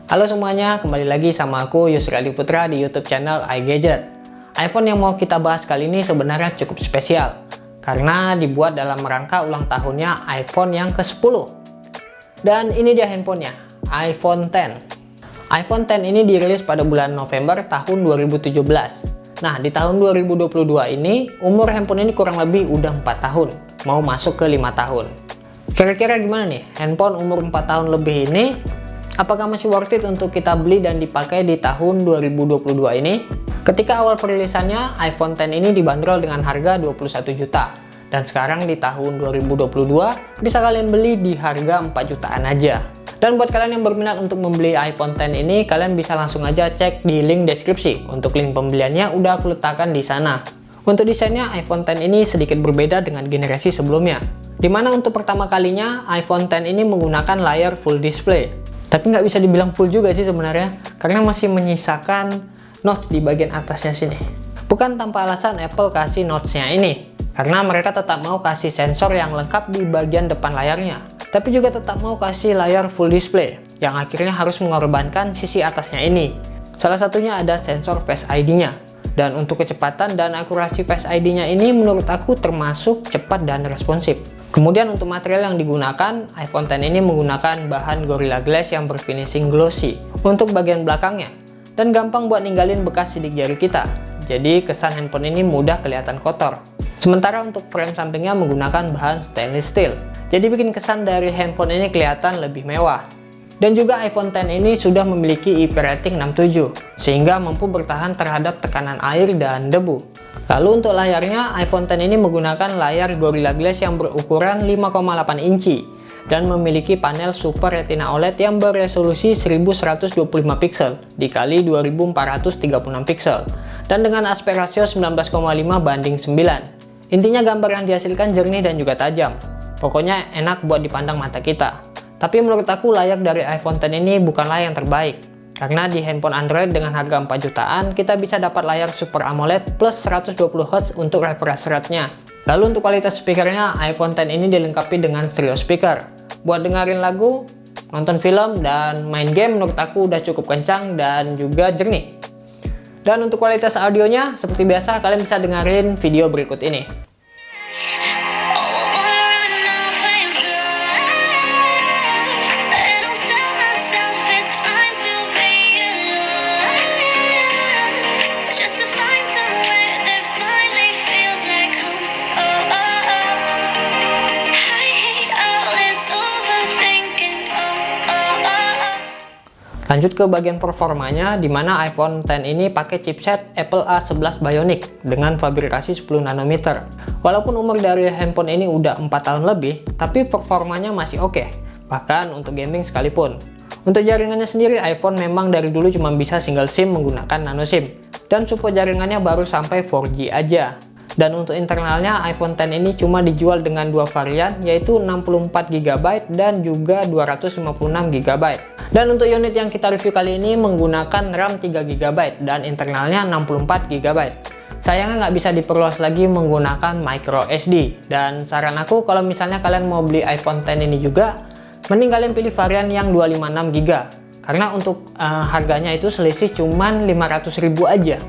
Halo semuanya, kembali lagi sama aku Yusri Adi Putra di YouTube channel iGadget. iPhone yang mau kita bahas kali ini sebenarnya cukup spesial karena dibuat dalam rangka ulang tahunnya iPhone yang ke-10. Dan ini dia handphonenya, iPhone X. iPhone X ini dirilis pada bulan November tahun 2017. Nah, di tahun 2022 ini umur handphone ini kurang lebih udah 4 tahun, mau masuk ke 5 tahun. Kira-kira gimana nih handphone umur 4 tahun lebih ini? Apakah masih worth it untuk kita beli dan dipakai di tahun 2022 ini? Ketika awal perilisannya, iPhone X ini dibanderol dengan harga 21 juta. Dan sekarang di tahun 2022, bisa kalian beli di harga 4 jutaan aja. Dan buat kalian yang berminat untuk membeli iPhone X ini, kalian bisa langsung aja cek di link deskripsi. Untuk link pembeliannya udah aku letakkan di sana. Untuk desainnya, iPhone X ini sedikit berbeda dengan generasi sebelumnya. Dimana untuk pertama kalinya, iPhone X ini menggunakan layar full display. Tapi nggak bisa dibilang full juga sih sebenarnya, karena masih menyisakan notch di bagian atasnya sini. Bukan tanpa alasan Apple kasih notch-nya ini, karena mereka tetap mau kasih sensor yang lengkap di bagian depan layarnya. Tapi juga tetap mau kasih layar full display, yang akhirnya harus mengorbankan sisi atasnya ini. Salah satunya ada sensor Face ID-nya. Dan untuk kecepatan dan akurasi Face ID-nya ini menurut aku termasuk cepat dan responsif. Kemudian untuk material yang digunakan, iPhone X ini menggunakan bahan Gorilla Glass yang berfinishing glossy untuk bagian belakangnya dan gampang buat ninggalin bekas sidik jari kita. Jadi kesan handphone ini mudah kelihatan kotor. Sementara untuk frame sampingnya menggunakan bahan stainless steel. Jadi bikin kesan dari handphone ini kelihatan lebih mewah. Dan juga iPhone X ini sudah memiliki IP rating 67 sehingga mampu bertahan terhadap tekanan air dan debu. Lalu untuk layarnya, iPhone X ini menggunakan layar Gorilla Glass yang berukuran 5,8 inci dan memiliki panel Super Retina OLED yang beresolusi 1125 pixel dikali 2436 pixel dan dengan aspek rasio 19,5 banding 9. Intinya gambar yang dihasilkan jernih dan juga tajam. Pokoknya enak buat dipandang mata kita. Tapi menurut aku layar dari iPhone X ini bukanlah yang terbaik. Karena di handphone Android dengan harga 4 jutaan, kita bisa dapat layar Super AMOLED plus 120Hz untuk refresh rate-nya. Lalu untuk kualitas speakernya, iPhone X ini dilengkapi dengan stereo speaker. Buat dengerin lagu, nonton film, dan main game menurut aku udah cukup kencang dan juga jernih. Dan untuk kualitas audionya, seperti biasa kalian bisa dengerin video berikut ini. Lanjut ke bagian performanya, di mana iPhone X ini pakai chipset Apple A11 Bionic dengan fabrikasi 10 nanometer. Walaupun umur dari handphone ini udah 4 tahun lebih, tapi performanya masih oke, bahkan untuk gaming sekalipun. Untuk jaringannya sendiri, iPhone memang dari dulu cuma bisa single SIM menggunakan nano SIM, dan support jaringannya baru sampai 4G aja. Dan untuk internalnya, iPhone X ini cuma dijual dengan dua varian, yaitu 64GB dan juga 256GB. Dan untuk unit yang kita review kali ini menggunakan RAM 3GB dan internalnya 64GB. Sayangnya nggak bisa diperluas lagi menggunakan micro SD. Dan saran aku kalau misalnya kalian mau beli iPhone X ini juga, mending kalian pilih varian yang 256GB. Karena untuk harganya itu selisih cuman 500.000 aja.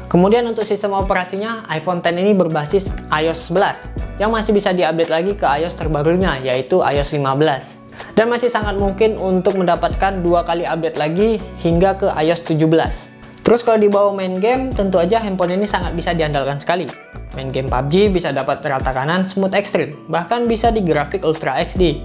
Kemudian untuk sistem operasinya, iPhone X ini berbasis iOS 11 yang masih bisa diupdate lagi ke iOS terbarunya, yaitu iOS 15. Dan masih sangat mungkin untuk mendapatkan 2 kali update lagi hingga ke iOS 17. Terus kalau dibawa main game, tentu aja handphone ini sangat bisa diandalkan sekali. Main game PUBG bisa dapat rata kanan smooth extreme, bahkan bisa di grafik Ultra HD.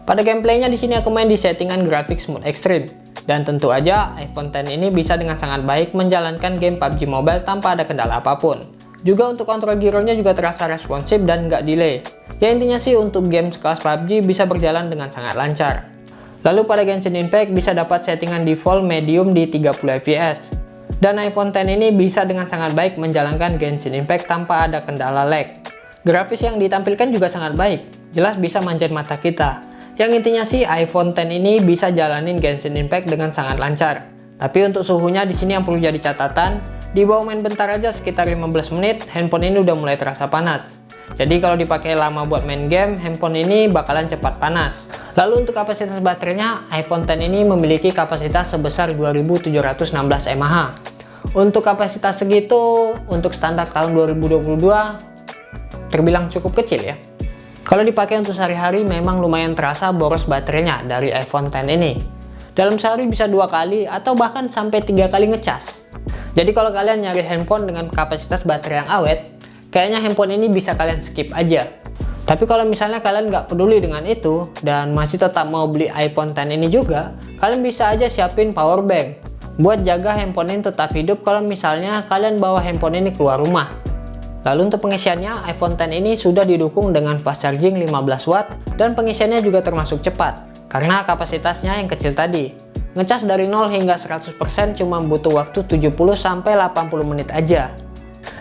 Pada gameplaynya di sini aku main di settingan grafik smooth extreme. Dan tentu aja iPhone X ini bisa dengan sangat baik menjalankan game PUBG Mobile tanpa ada kendala apapun. Juga untuk kontrol gironya juga terasa responsif dan nggak delay. Ya intinya sih untuk game sekelas PUBG bisa berjalan dengan sangat lancar. Lalu pada Genshin Impact bisa dapat settingan default medium di 30 fps. Dan iPhone X ini bisa dengan sangat baik menjalankan Genshin Impact tanpa ada kendala lag. Grafis yang ditampilkan juga sangat baik, jelas bisa manjain mata kita. Yang intinya sih iPhone X ini bisa jalanin Genshin Impact dengan sangat lancar. Tapi untuk suhunya di sini yang perlu jadi catatan, di bawah main bentar aja sekitar 15 menit, handphone ini udah mulai terasa panas. Jadi kalau dipakai lama buat main game, handphone ini bakalan cepat panas. Lalu untuk kapasitas baterainya, iPhone X ini memiliki kapasitas sebesar 2716 mAh. Untuk kapasitas segitu, untuk standar tahun 2022, terbilang cukup kecil ya. Kalau dipakai untuk sehari-hari memang lumayan terasa boros baterainya dari iPhone X ini. Dalam sehari bisa 2 kali atau bahkan sampai 3 kali ngecas. Jadi kalau kalian nyari handphone dengan kapasitas baterai yang awet, kayaknya handphone ini bisa kalian skip aja. Tapi kalau misalnya kalian nggak peduli dengan itu dan masih tetap mau beli iPhone X ini juga, kalian bisa aja siapin power bank buat jaga handphone ini tetap hidup kalau misalnya kalian bawa handphone ini keluar rumah. Lalu untuk pengisiannya, iPhone X ini sudah didukung dengan fast charging 15 watt dan pengisiannya juga termasuk cepat karena kapasitasnya yang kecil tadi. Ngecas dari 0 hingga 100% cuma butuh waktu 70-80 menit aja.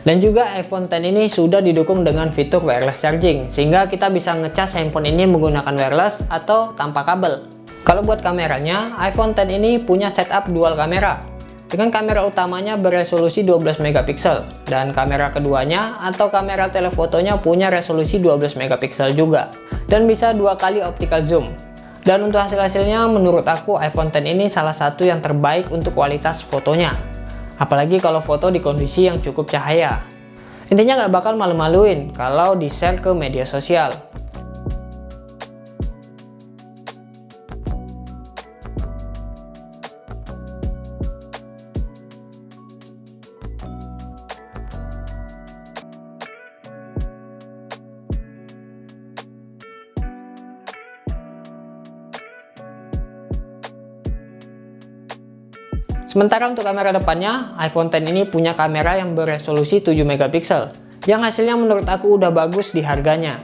Dan juga iPhone X ini sudah didukung dengan fitur wireless charging, sehingga kita bisa ngecas handphone ini menggunakan wireless atau tanpa kabel. Kalau buat kameranya, iPhone X ini punya setup dual kamera, dengan kamera utamanya beresolusi 12 megapiksel, dan kamera keduanya atau kamera telefotonya punya resolusi 12 megapiksel juga, dan bisa 2 kali optical zoom. Dan untuk hasil-hasilnya, menurut aku iPhone X ini salah satu yang terbaik untuk kualitas fotonya. Apalagi kalau foto di kondisi yang cukup cahaya. Intinya nggak bakal malu-maluin kalau di-share ke media sosial. Sementara untuk kamera depannya, iPhone X ini punya kamera yang beresolusi 7 megapiksel, yang hasilnya menurut aku udah bagus di harganya.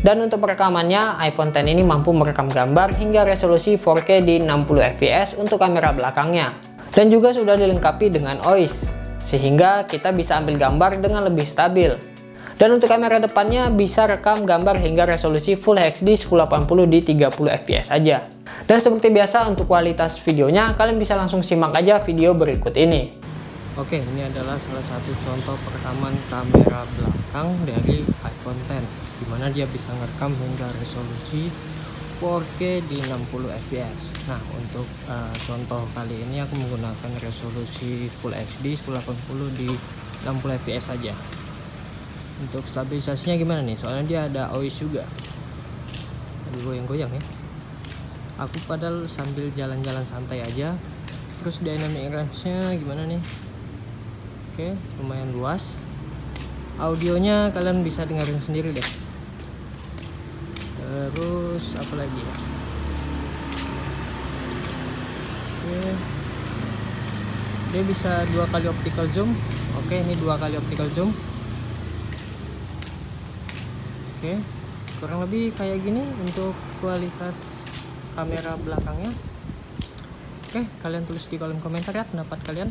Dan untuk perekamannya, iPhone X ini mampu merekam gambar hingga resolusi 4K di 60 fps untuk kamera belakangnya. Dan juga sudah dilengkapi dengan OIS, sehingga kita bisa ambil gambar dengan lebih stabil. Dan untuk kamera depannya bisa rekam gambar hingga resolusi Full HD 1080 di 30 fps aja. Dan seperti biasa untuk kualitas videonya, kalian bisa langsung simak aja video berikut ini. Oke, ini adalah salah satu contoh perekaman kamera belakang dari iPhone X, dimana dia bisa ngerekam hingga resolusi 4K di 60 fps. Nah, untuk contoh kali ini aku menggunakan resolusi Full HD 1080 di 60 fps saja. Untuk stabilisasinya gimana nih? Soalnya dia ada OIS juga. Lagi goyang-goyang ya. Aku padahal sambil jalan-jalan santai aja. Terus dynamic range-nya gimana nih? Oke, lumayan luas. Audionya kalian bisa dengerin sendiri deh. Terus apa lagi ya? Oke. Dia bisa 2 kali optical zoom. Oke, ini 2 kali optical zoom. Oke, kurang lebih kayak gini untuk kualitas kamera belakangnya. Oke, kalian tulis di kolom komentar ya pendapat kalian.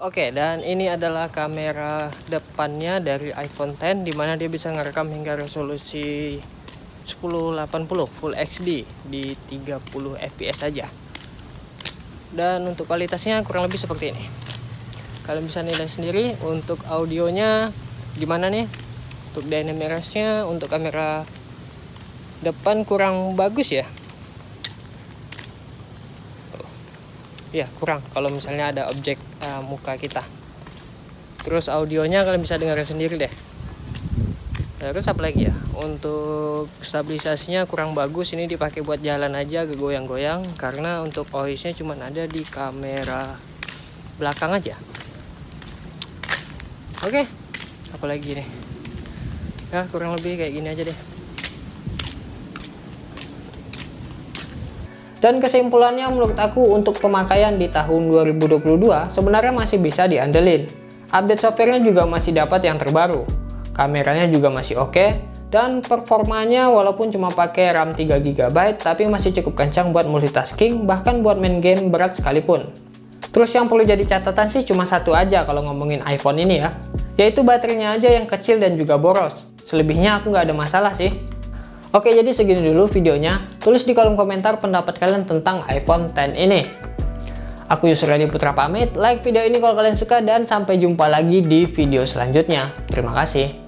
Oke, dan ini adalah kamera depannya dari iPhone X, dimana dia bisa ngerekam hingga resolusi 1080 Full HD di 30 fps saja. Dan untuk kualitasnya kurang lebih seperti ini. Kalian bisa nilai sendiri. Untuk audionya gimana nih? Untuk dynamic range-nya untuk kamera depan kurang bagus ya. Ya, kurang kalau misalnya ada objek muka kita. Terus audionya kalian bisa dengar sendiri deh. Terus apa lagi ya? Untuk stabilisasinya kurang bagus, ini dipakai buat jalan aja agak goyang-goyang karena untuk OIS-nya cuma ada di kamera belakang aja. Oke, apa lagi nih? Ya, kurang lebih kayak gini aja deh. Dan kesimpulannya menurut aku untuk pemakaian di tahun 2022 sebenarnya masih bisa diandelin. Update softwarenya juga masih dapat yang terbaru. Kameranya juga masih oke, dan performanya walaupun cuma pakai RAM 3 GB tapi masih cukup kencang buat multitasking, bahkan buat main game berat sekalipun. Terus yang perlu jadi catatan sih cuma satu aja kalau ngomongin iPhone ini ya, yaitu baterainya aja yang kecil dan juga boros. Selebihnya aku nggak ada masalah sih. Oke, jadi segini dulu videonya. Tulis di kolom komentar pendapat kalian tentang iPhone X ini. Aku Yusri Adi Putra pamit, like video ini kalau kalian suka, dan sampai jumpa lagi di video selanjutnya. Terima kasih.